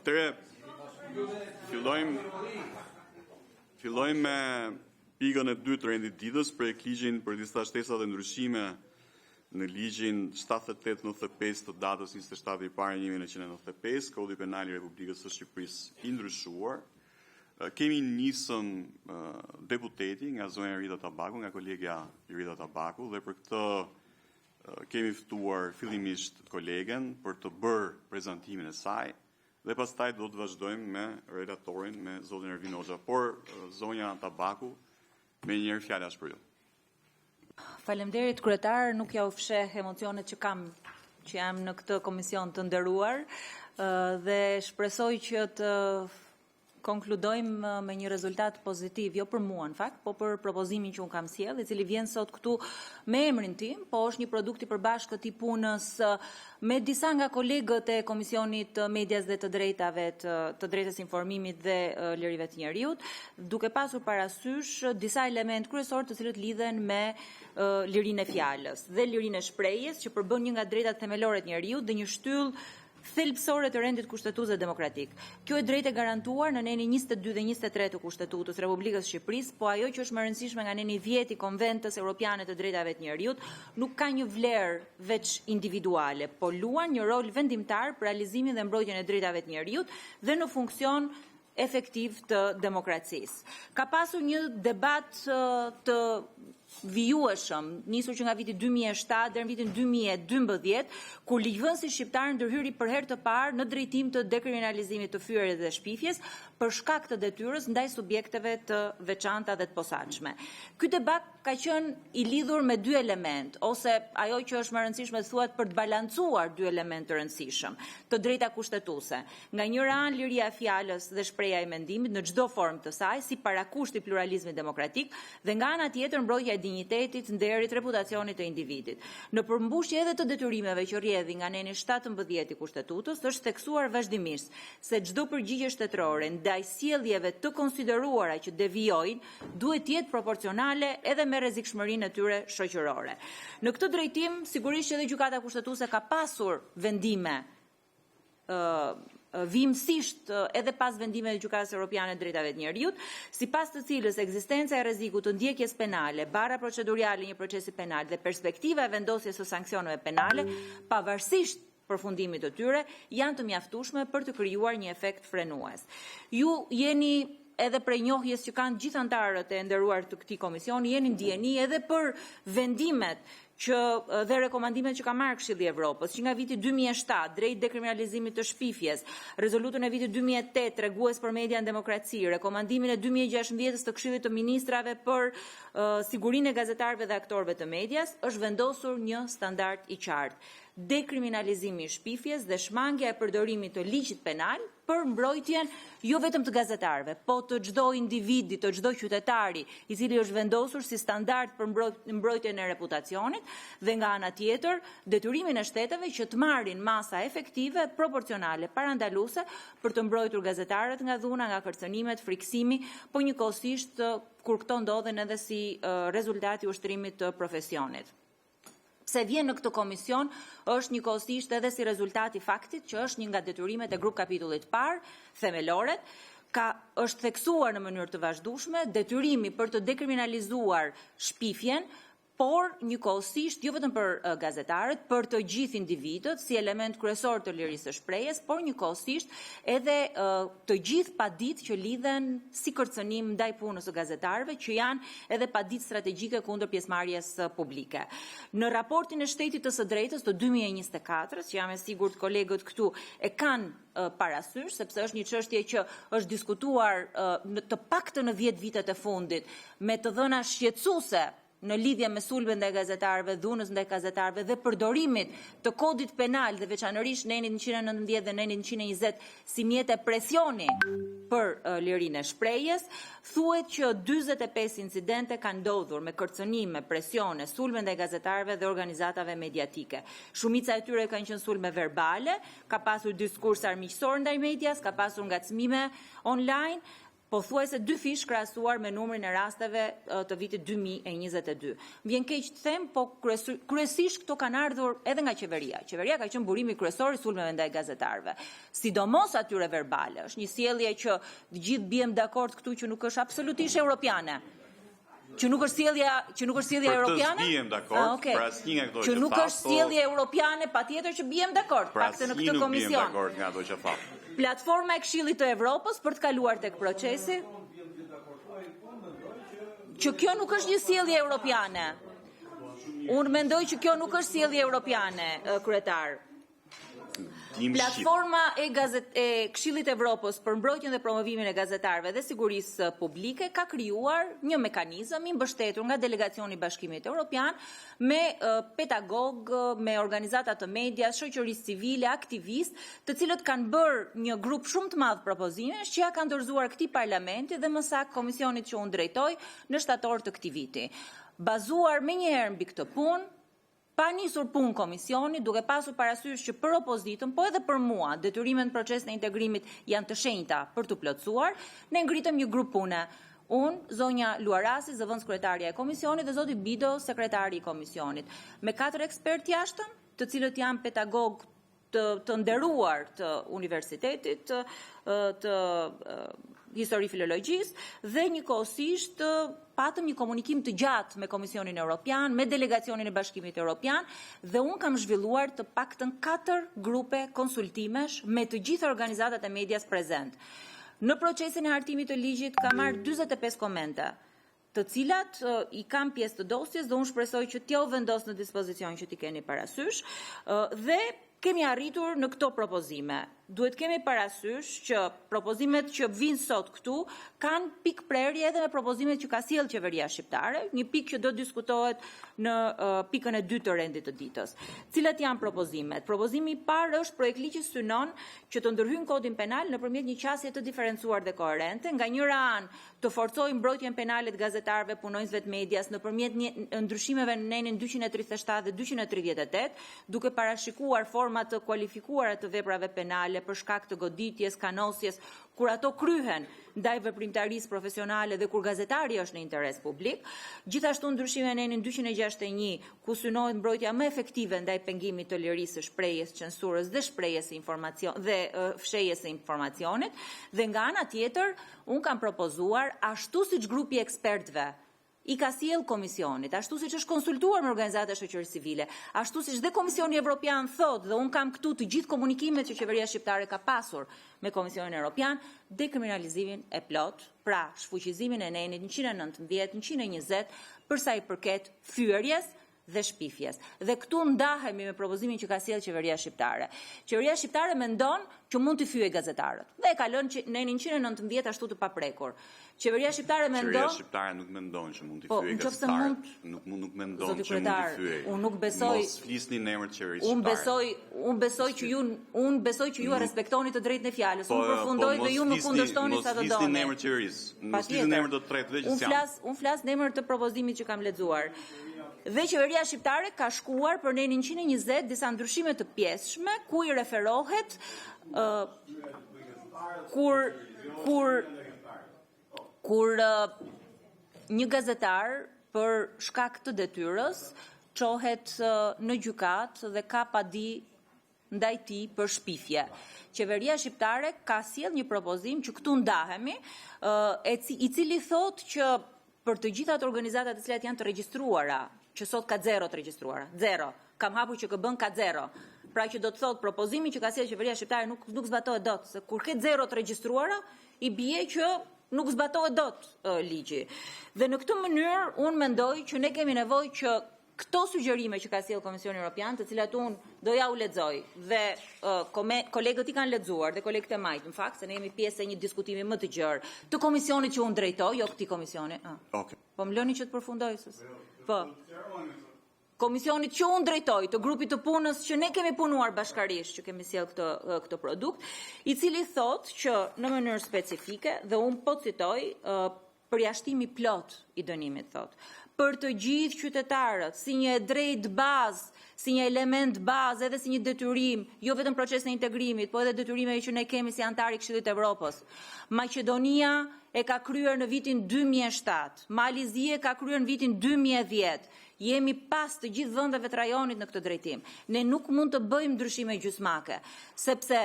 Atëre, fillojmë me pikën e dytë të rendit ditës për ligjin për disa shtesa dhe ndryshime në ligjin 78/95 të datës 27/1/1995, Kodi Penal i Republikës së Shqipërisë i ndryshuar. Kemi nisën deputeti nga zonja Rita Tabaku, nga kolegja Rita Tabaku, dhe për këtë kemi ftuar fillimisht kolegen për të bërë prezantimin e saj, dhe pastaj do të vazhdojmë me relatorin, me zotin Ervin Hoxha. Por, zonja Tabaku, me njërë fjala është për ju. Faleminderit kryetar, nuk ja u fsheh emocionet që kam, që jam në këtë komision të nderuar, dhe shpresoj që të konkludojmë me një rezultat pozitiv, jo për mua në fakt, po për propozimin që unë kam sjell, i cili vjen sot këtu me emrin tim, po është një produkt i përbashkët i punës me disa nga kolegët e Komisionit Medias dhe të drejtave, të drejtës informimit dhe lirive të njerëzit, duke pasur parasysh disa element kryesor të cilët lidhen me lirinë e fjalës dhe lirinë e shprehjes, që përbën një nga drejtat themelore të njerëzit dhe një shtyllë thelbësore të rendit kushtetues dhe demokratik. Kjo e drejtë e garantuar në nenin 22 dhe 23 të Kushtetutës Republikës Shqipërisë, po ajo që është më e rëndësishme nga neni 10 i Konventës Europiane të Drejtave të Njerëzit, nuk ka një vlerë veç individuale, po luan një rol vendimtar për realizimin dhe mbrojtjen e drejtave të njerëzit dhe në funksion efektiv të demokracisë. Ka pasur një debat të vijueshëm, nisur që nga viti 2007 deri në vitin 2012, kur ligjvënësi shqiptar ndërhyri për herë të parë në drejtim të dekriminalizimit të fyerjes dhe shpifjes për shkak të detyrës ndaj subjekteve të veçanta dhe të posaçme. Ky debat ka qenë i lidhur me dy element, ose ajo që është më e rëndësishme thuhet për të balancuar dy element të rëndësishëm, të drejta kushtetuese. Nga njëra anë liria e fjalës dhe shprehja e mendimit në çdo formë të saj si parakusht i pluralizmit demokratik, dhe nga ana tjetër mbrojtja e dinjitetit, nderit, reputacionit të individit. Në përmbushje edhe të detyrimeve që rrjedhin nga neni 17 i Kushtetutës, është theksuar vazhdimisht se çdo përgjigje shtetërore ndaj sjelljeve të konsideruara që devijojnë duhet të jetë proporcionale edhe me rrezikshmërinë e tyre shoqërore. Në këtë drejtim, sigurisht që edhe Gjykata Kushtetuese ka pasur vendime vimësisht edhe pas vendimeve të Gjykatës Europiane të Drejtave të Njerëzit, sipas të cilës ekzistenca e rrezikut të ndjekjes penale, bara procedurale i një procesi penal dhe perspektiva e vendosjes së sanksioneve penale, pavarësisht përfundimit të tyre, janë të mjaftueshme për të krijuar një efekt frenues. Ju jeni edhe prej njohjes që kanë gjithë anëtarët e nderuar të këtij komisioni, jeni ndjeni edhe për vendimet dhe rekomandimet që ka marrë Këshilli i Evropës, që nga viti 2007 drejt dekriminalizimit të shpifjes, rezolutën e vitit 2008 tregues për media në demokraci, rekomandimin e 2016 të Këshillit të Ministrave për sigurinë e gazetarëve dhe aktorëve të medias, është vendosur një standard i qartë. Dekriminalizimi i shpifjes dhe shmangja e përdorimit të ligjit penal për mbrojtjen jo vetëm të gazetarëve, po të çdo individi, të çdo qytetari, i cili është vendosur si standard për mbrojtjen e reputacionit, dhe nga ana tjetër detyrimin e shteteve që të marrin masa efektive proporcionale parandaluese për të mbrojtur gazetarët nga dhuna, nga kërcënimet, friksimi, po njëkohësisht kur këto ndodhen edhe si rezultat i ushtrimit të profesionit. Pse vjen në këtë komision është njëkohësisht edhe si rezultat i faktit që është një nga detyrimet e grup kapitullit parë, themeloret, është theksuar në mënyrë të vazhdueshme detyrimi për të dekriminalizuar shpifjen, por njëkohësisht jo vetëm për gazetarët, për të gjithë individët si element kryesor të lirisë së shprehjes, por njëkohësisht edhe të gjithë paditë që lidhen si kërcënim ndaj punës së gazetarëve, që janë edhe paditë strategjike kundër pjesëmarrjes publike. Në raportin e Shtetit të së Drejtës të 2024, që jam e sigurt kolegët këtu e kanë parasysh, sepse është një çështje që është diskutuar të paktën në 10 vitet e fundit me të dhëna shqetësuese në lidhje me sulmen ndaj gazetarëve, dhunës ndaj gazetarëve dhe përdorimit të kodit penal dhe veçanërisht nenit 119 dhe nenit 120 si mjete presioni për lirinë e shprehjes, thuhet që 45 incidente kanë ndodhur me kërcënime, presione, sulme ndaj gazetarëve dhe organizatave mediatike. Shumica e tyre kanë qenë sulme verbale, ka pasur diskurs armiqësor ndaj medias, ka pasur ngacmime online, pothuajse 2 fish krahasuar me numrin e rasteve të vitit 2022. Vjen keq të them, po kryesisht këto kanë ardhur edhe nga qeveria. Qeveria ka qenë burimi kryesor i sulmeve ndaj gazetarëve. Sidomos atyre verbale. Është një sjellje që të gjithë bijem dakord këtu që nuk është absolutisht europiane. Që nuk është sjellja europiane? Për të bijem dakord, për asnjë nga këto që që nuk është sjellje europiane, patjetër që bijem dakord, paktën në këtë komision. Bijem dakord nga ato që thash. Platforma e Këshillit të Evropës për të kaluar tek procesi. Që kjo nuk është një sjellje europiane. Unë mendoj që kjo nuk është sjellje europiane, kryetar. Platforma e Këshillit të Evropës për mbrojtjen dhe promovimin e gazetarëve dhe sigurisë publike ka krijuar një mekanizëm i mbështetur nga delegacioni i Bashkimit Evropian me pedagog, me organizata të medias, shoqërisë civile, aktivistë, të cilët kanë bërë një grup shumë të madh propozimesh që ja kanë dorëzuar këtij parlamenti dhe më saktë komisionit që unë drejtoj në shtator të këtij viti. Bazuar menjëherë mbi këtë punë, pa nisur punë komisioni, duke pasur parasysh që për opozitën, po edhe për mua, detyrimet në proces në integrimit janë të shenjta për të plotësuar, ne ngritëm një grup pune. Unë, zonja Luarasi, zëvendës kryetaria e komisionit dhe zoti Bido, sekretari i komisionit, me 4 ekspertë jashtëm, të cilët janë pedagog të nderuar të universitetit, të histori filologjisë dhe njëkohësisht patëm një komunikim të gjatë me Komisionin Evropian, me delegacionin e Bashkimit Evropian dhe unë kam zhvilluar të paktën 4 grupe konsultimesh me të gjitha organizatat e medias prezent. Në procesin e hartimit të ligjit ka marrë 45 komente, të cilat i kam pjesë të dosjes dhe unë shpresoj që t'ja u vendos në dispozicion që t'i keni parasysh dhe kemi arritur në këto propozime. Duhet kemi parasysh që propozimet që vinë sot këtu kanë pikë prerje edhe me propozimet që ka sjellë qeveria shqiptare, një pikë që do diskutohet në pikën e 2 të rendit të ditës. Cilat janë propozimet? Propozimi i parë është projekt ligji synon që të ndërhyjë kodin penal nëpërmjet një qasje të diferencuar dhe koherente, nga njëra anë të forcojë mbrojtjen penale të gazetarëve, punonjësve të medias nëpërmjet ndryshimeve në nenin 237 dhe 238, duke parashikuar forma të kualifikuara të veprave penale për shkak të goditjes, kanosjes, kur ato kryhen ndaj veprimtarisë profesionale dhe kur gazetari është në interes publik. Gjithashtu ndryshime në nenin 261, ku synohet mbrojtja më efektive ndaj pengimit të lirisë së shprehjes, censurës dhe shprehjes së informacion dhe fshehjes së informacionit, dhe nga ana tjetër, unë kam propozuar ashtu siç grupi i ekspertëve i ka sjell komisionit, ashtu siç është konsultuar me organizata shoqërisë civile, ashtu siç dhe Komisioni Evropian thotë, dhe un kam këtu të gjithë komunikimet që qeveria shqiptare ka pasur me Komisionin Evropian, dekriminalizimin e plot, pra shfuqizimin e nenit 119, 120 për sa i përket fyerjes dhe shpifjes. Dhe këtu ndahemi me propozimin që ka sjell qeveria shqiptare. Qeveria shqiptare mendon që mund të fyejë gazetarët dhe e ka lënë nenin 119 ashtu të paprekur. Qeveria shqiptare mendon. Qeveria shqiptare nuk mendon që mund të fyejë gazetarët. Nuk mendon që mund të fyejë. Unë nuk besoj. Mos flisni në emër të qeverisë shqiptare. Unë besoj që ju respektoni të drejtën e fjalës. Unë përfundoj dhe ju nuk kundërshtoni sa të doni. Mos flisni në emër të qeverisë. Mos flisni në emër të tretëve që janë. Unë flas në emër të propozimit që kam lexuar. Dhe qeveria shqiptare ka shkuar për nenin 120 disa ndryshime të pjesshme ku i referohet kur një gazetar për shkak të detyrës çohet në gjykat dhe ka padi ndaj tij për shpifje. Qeveria shqiptare ka sjell një propozim që këtu ndahemi, i cili thotë që për të gjitha ato organizatat të cilat janë të regjistruara, që sot ka 0 të regjistruara, 0. Kam hapur që KB-n ka 0. Pra që do të thotë propozimi që ka sjellë qeveria shqiptare nuk zbatohet dot, se kur ke 0 të regjistruara, i bie që nuk zbatohet dot ligji. Dhe në këtë mënyrë unë mendoj që ne kemi nevojë që këto sugjerime që ka sjellë Komisioni Evropian, të cilat unë do ja u lexoj dhe kolegët i kanë lexuar dhe kolegët e majt, në fakt, se ne jemi pjesë e një diskutimi më të gjerë të komisionit që unë drejtoj, jo këtij komisioni. Okay. Po më lëni që të përfundoj. Po. Komisionit që unë drejtoj, të grupit të punës që ne kemi punuar bashkarisht, që kemi sjell këtë produkt, i cili thotë që në mënyrë specifike, dhe unë po citoj, përjashtimi plot i dënimit, thotë, për të gjithë qytetarët, si një drejt bazë, si një element bazë edhe si një detyrim, jo vetëm procesin e integrimit, po edhe detyrime që ne kemi si antar i Këshillit të Evropës. Maqedonia e ka kryer në vitin 2007, Malizia ka kryer në vitin 2010. Jemi pas të gjithë vendeve të rajonit në këtë drejtim. Ne nuk mund të bëjmë ndryshime gjysmake, sepse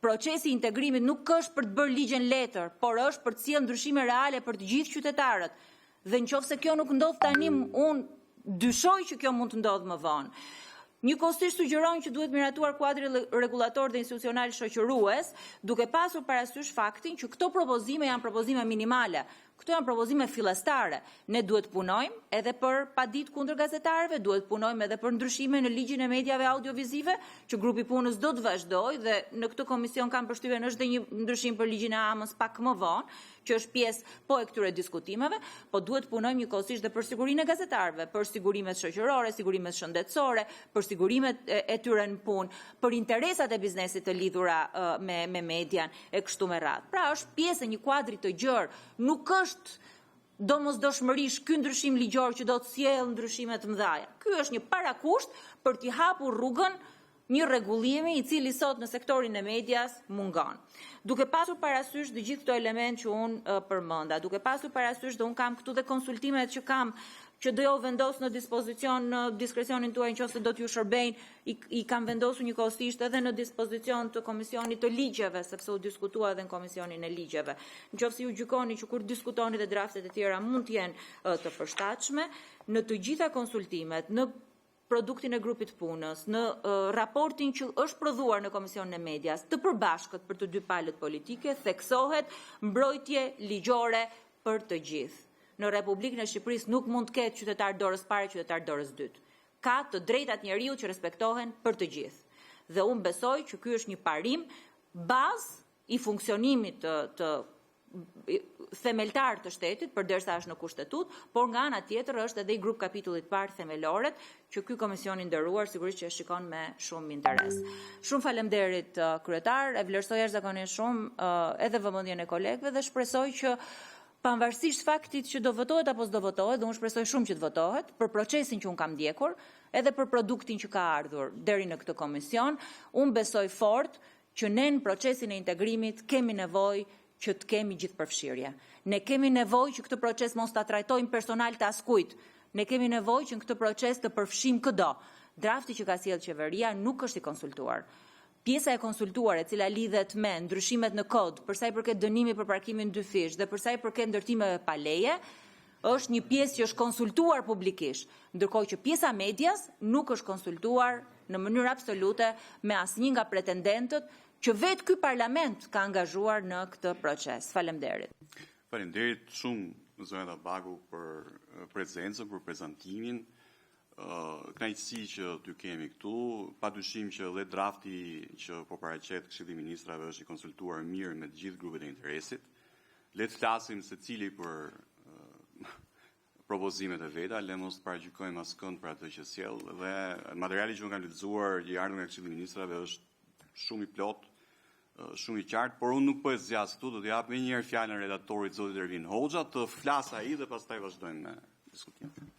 procesi i integrimit nuk është për të bërë ligjen letër, por është për të sjellë ndryshime reale për të gjithë qytetarët. Dhe nëse kjo nuk ndodh tani, unë dyshoj që kjo mund të ndodhë më vonë. Njëkohësisht sugjerojnë që duhet miratuar kuadri rregullator dhe institucional shoqërues, duke pasur parasysh faktin që këto propozime janë propozime minimale. Këto janë propozime fillestare. Ne duhet punojmë edhe për paditë kundër gazetarëve, duhet punojmë edhe për ndryshime në ligjin e mediave audiovizive, që grupi punës do të vazhdojë dhe në këtë komision kam përshtypjen është dhe një ndryshim për ligjin e amës pak më vonë, që është pjesë po e këtyre diskutimeve, po duhet punojmë njëkohësisht dhe për sigurinë e gazetarëve, për sigurimet shoqërore, sigurimet shëndetësore, për sigurimet e tyre në punë, për interesat e biznesit të lidhura me median e kështu me radhë. Pra është pjesë e një kuadri të gjerë, nuk është domosdoshmërisht ky ndryshim ligjor që do të sjellë ndryshime të mëdha. Ky është një parakusht për t'i hapur rrugën një rregullimi i cili sot në sektorin e medias mungon. Duke pasur parasysh të gjithë këto elementë që unë përmenda, duke pasur parasysh dhe unë kam këtu dhe konsultimet që do jo vendos në dispozicion në diskrecionin tuaj nëse do t'ju shërbejnë, i kam vendosur njëkohësisht edhe në dispozicion të Komisionit të Ligjeve, sepse u diskutua edhe në Komisionin e Ligjeve. Nëse ju gjykoni që kur diskutoni dhe draftet e tjera mund të jenë të përshtatshme, në të gjitha konsultimet, në produktin e grupit punës, në raportin që është prodhuar në Komisionin e Medias, të përbashkët për të dy palët politike, theksohet mbrojtje ligjore për të gjithë. Në Republikën e Shqipërisë nuk mund të ketë qytetar dorës parë, qytetar dorës dytë. Ka të drejtat njeriut që respektohen për të gjithë. Dhe unë besoj që ky është një parim bazë i funksionimit të themeltar të shtetit, përderisa është në kushtetut, por nga ana tjetër është edhe i grup kapitullit parë themeloret, që ky komision i nderuar sigurisht që e shikon me shumë interes. Shumë faleminderit kryetar, e vlerësoj jashtëzakonisht shumë edhe vëmendjen e kolegëve dhe shpresoj që pavarësisht faktit që do votohet apo s'do votohet, dhe unë shpresoj shumë që të votohet, për procesin që unë kam ndjekur, edhe për produktin që ka ardhur deri në këtë komision, unë besoj fort që ne në procesin e integrimit kemi nevojë që të kemi gjithë përfshirje. Ne kemi nevojë që këtë proces mos ta trajtojmë personal të askujt. Ne kemi nevojë që në këtë proces të përfshijmë çdo. Drafti që ka sjellë qeveria nuk është i konsultuar. Pjesa e konsultuar e cila lidhet me ndryshimet në kod, për sa i përket dënimit për parkimin dy fish dhe për sa i përket ndërtimeve pa leje, është një pjesë që është konsultuar publikisht, ndërkohë që pjesa medias nuk është konsultuar në mënyrë absolute me asnjë nga pretendentët që vetë ky parlament ka angazhuar në këtë proces. Faleminderit. Faleminderit shumë zonja Bagu për prezencën, për prezantimin. Kënaqësi që ty kemi këtu, padyshim që dhe drafti që po paraqet Këshilli i Ministrave është i konsultuar mirë me të gjithë grupet e interesit. Le të flasim secili për propozimet e veta, le mos paragjykojmë askënd për atë që sjell dhe materiali që unë kam lexuar i ardhur nga Këshilli i Ministrave është shumë i plot, shumë i qartë, por unë nuk po e zgjas këtu, do të jap më një herë fjalën redaktorit zotit Ervin Hoxha të flasë ai dhe pastaj vazhdojmë me diskutimin.